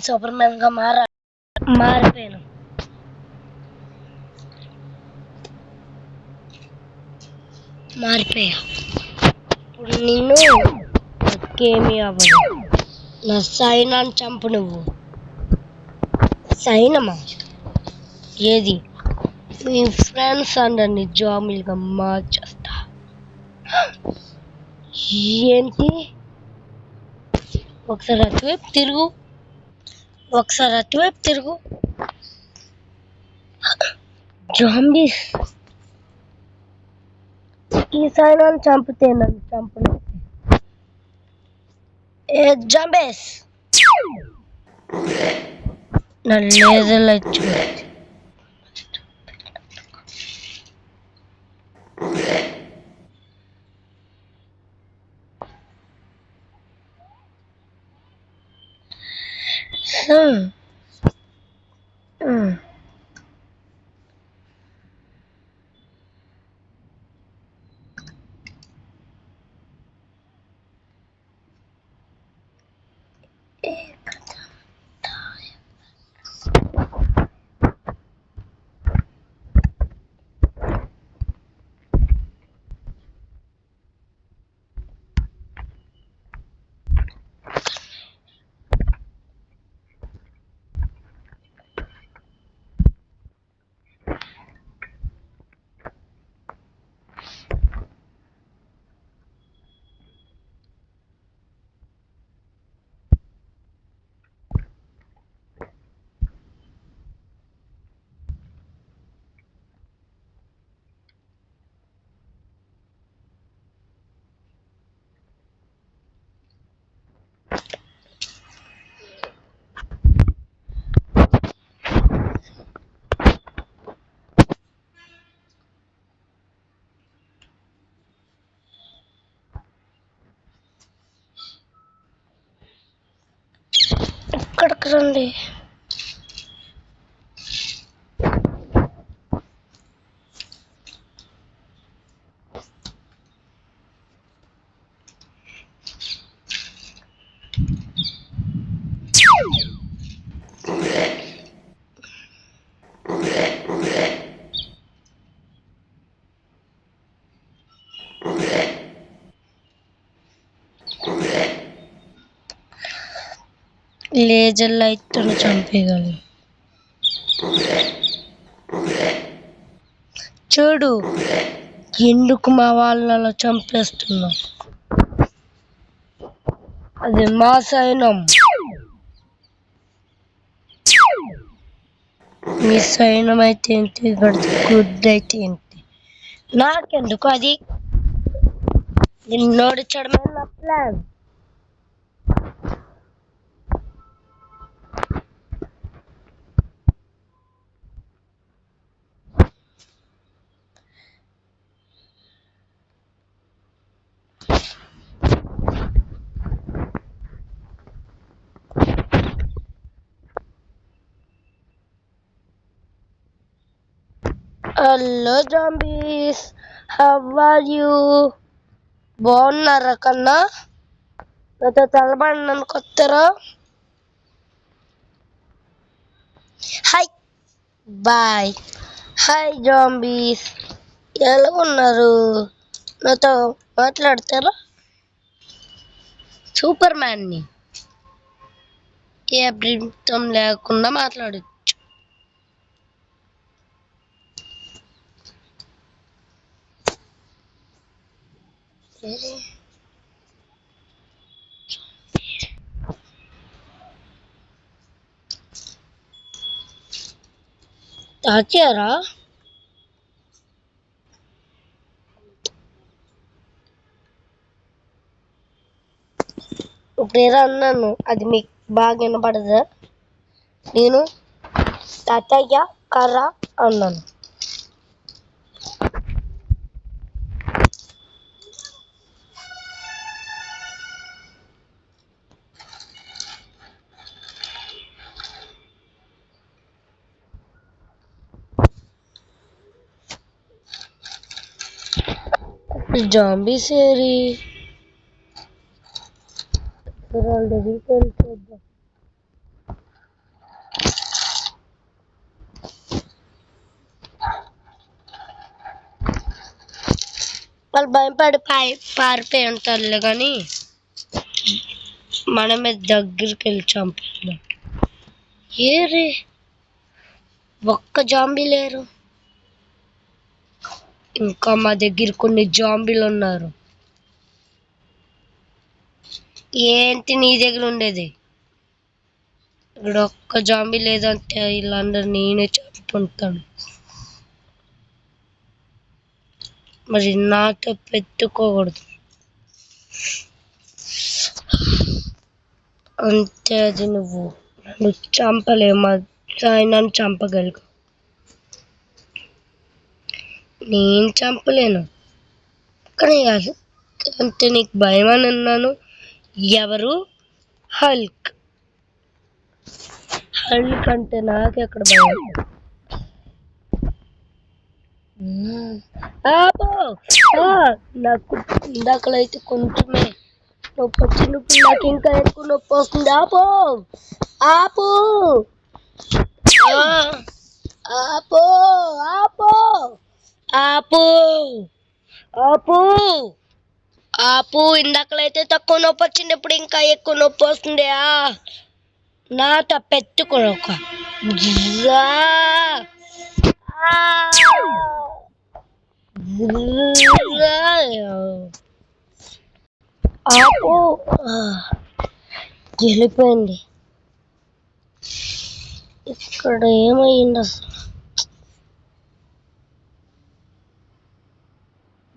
Super man గా మారిపోయాను. ఇప్పుడు నిన్ను ఏమీ అవ్వదు. నా సైనాన్ని చంపు. నువ్వు సైనమా? ఏది? మీ ఫ్రెండ్స్ అందరినీ జామీలుగా మార్చేస్తా. ఏంటి? ఒకసారి అటువైపు తిరుగు. జాంబీస్ ఈ సైనాన్ని చంపితే నన్ను చంపను. జాంబీస్ నా లేజర్ లైట్ చూడండి. ఇక్కడికి రండి. లేజర్ లైట్ చంపేయగలను. చూడు ఎందుకు మా వాళ్ళని చంపేస్తున్నాం. అది మా సైన్యం. మీ సైన్యం అయితే ఏంటి, గుడ్ అయితే ఏంటి, నాకెందుకు? అది నిన్ను ఓడించడమే నా plan. Hello zombies, how are you? బాగున్నారా కన్నా? నాతో తలబడి నన్ను కొత్తరా? Hi bye. హాయ్ జాంబీస్, ఎలా ఉన్నారు? నాతో మాట్లాడతారా? సూపర్ మ్యాన్ని ఏ అభ్యంతరం లేకుండా మాట్లాడచ్చు. తాచారా? ఇప్పుడేరా అన్నాను, అది మీకు బాగా వినపడదా? నేను తాతయ్య కర్ర అన్నాను. జాంబీస్ ఏరి ఆల్రెడీ తెలిసేద్దాం. వాళ్ళు భయపడి పారిపోయి ఉంటారులే కానీ మనమే దగ్గరికి వెళ్ళి చంపుతున్నాం. ఏరే ఒక్క జాంబీ లేరు, ఇంకా మా దగ్గర కొన్ని జాంబీలు ఉన్నారు. ఏంటి నీ దగ్గర ఉండేది? ఇక్కడ ఒక్క జాంబీ లేదంటే వీళ్ళందరూ నేనే చంపుకుంటాను. మరి నాతో పెట్టుకోకూడదు అంతే. అది నువ్వు నన్ను చంపలేవు, నన్ను చంపగలను, నేను చంపలేను. కానీ అంటే నీకు భయం అని అన్నాను. ఎవరు? హల్క్. హల్క్ అంటే నాకెక్కడ భయం. నాకు ఇందాకలైతే కొంచెమే నొప్పి వచ్చినప్పుడు నాకు ఇంకా ఎక్కువ నొప్పి వస్తుంది. ఆపు ఆపు ఆపు ఆపు ఆపు ఆపు ఆపు. ఇందాకలైతే తక్కువ నొప్పి వచ్చింది, ఇప్పుడు ఇంకా ఎక్కువ నొప్పి వస్తుంది. నాతో పెట్టుకుని ఒక ఆపు. గెలిపోయింది. ఇక్కడ ఏమైంది అసలు?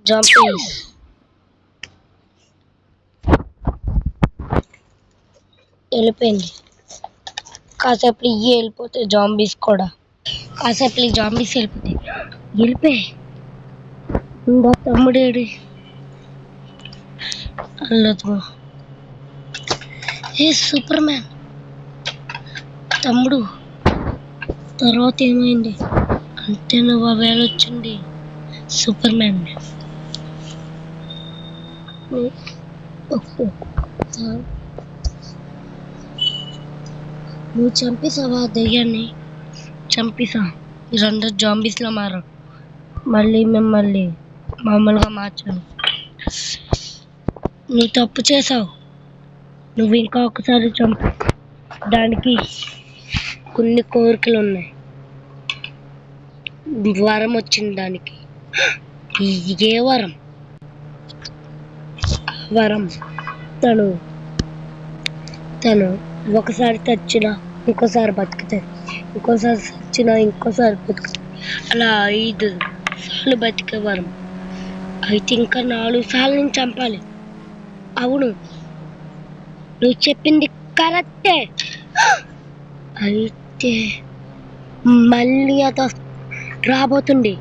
జంపీస్ వెళ్ళిపోయింది. కాసేపు ఇవి వెళ్ళిపోతాయి, జాంబీస్ కూడా కాసేపు జాంబీస్ వెళ్ళిపోయి ఇంకా తమ్ముడేడి అల్లదు. ఏ సూపర్ మ్యాన్ తమ్ముడు తర్వాత ఏమైంది అంటే నువ్వు వేళ వచ్చింది సూపర్ మ్యాన్. నువ్వు చంపేసావా దెయ్యాన్ని? చంపేసా. మీరందరూ జాంబీస్లో మారు. మళ్ళీ మిమ్మల్ని మామూలుగా మార్చాను. నువ్వు తప్పు చేసావు. నువ్వు ఇంకా ఒకసారి చంపు. దానికి కొన్ని కోరికలు ఉన్నాయి. వరం వచ్చింది దానికి. ఏ వరం? వరం తను ఒకసారి చచ్చినా ఇంకోసారి బతుకుతుంది, ఇంకోసారి చచ్చినా ఇంకోసారి బతుకుతుంది. అలా 5 సార్లు బతికే వరం. అయితే ఇంకా 4 సార్లు నేను చంపాలి. అవును, నువ్వు చెప్పింది కరెక్టే. అయితే మళ్ళీ అది రాబోతుంది.